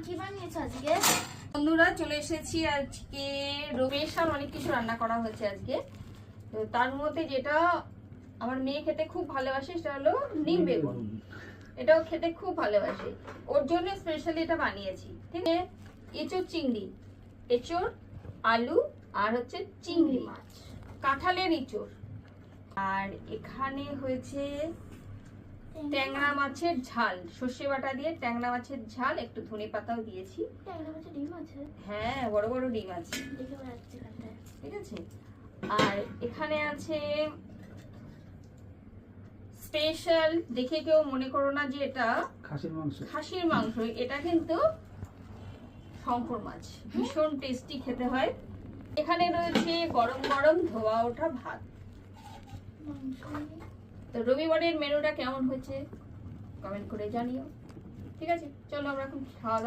কি বানিয়েছো আজকে? বন্ধুরা চলে এসেছি আজকে স্পেশাল অনেক কিছু রান্না করা হয়েছে আজকে। তো তার মধ্যে যেটা আমার মেয়ে খেতে খুব ভালোবাসে সেটা হলো নিম বেগুন। এটাও খেতে খুব ভালোবাসে, ওর জন্য স্পেশালি এটা বানিয়েছি। ঠিক আছে, এঁচোড় চিংড়ি, এঁচোড় আলু আর হচ্ছে চিংড়ি মাছ, কাঁঠালের এঁচোড়। আর এখানে হয়েছে ট্যাংরা মাছের ঝাল, সর্ষে বাটা দিয়ে ট্যাংরা মাছের ঝাল, একটু ধনে পাতাও দিয়েছি। ট্যাংরা মাছের ডিম আছে? হ্যাঁ, বড় বড় ডিম আছে। দেখে বেড়াচ্ছে এখানটায়। ঠিক আছে, আর এখানে আছে স্পেশাল, দেখে কেউ মনে করো না যে এটা খাসির মাংস, এটা কিন্তু শঙ্কর মাছ, ভীষণ টেস্টি খেতে হয়। এখানে রয়েছে গরম গরম ধোয়া ওঠা ভাত। তো রবিবারের মেনুটা কেমন হয়েছে কমেন্ট করে জানিও। ঠিক আছে, চলো আমরা এখন খাওয়া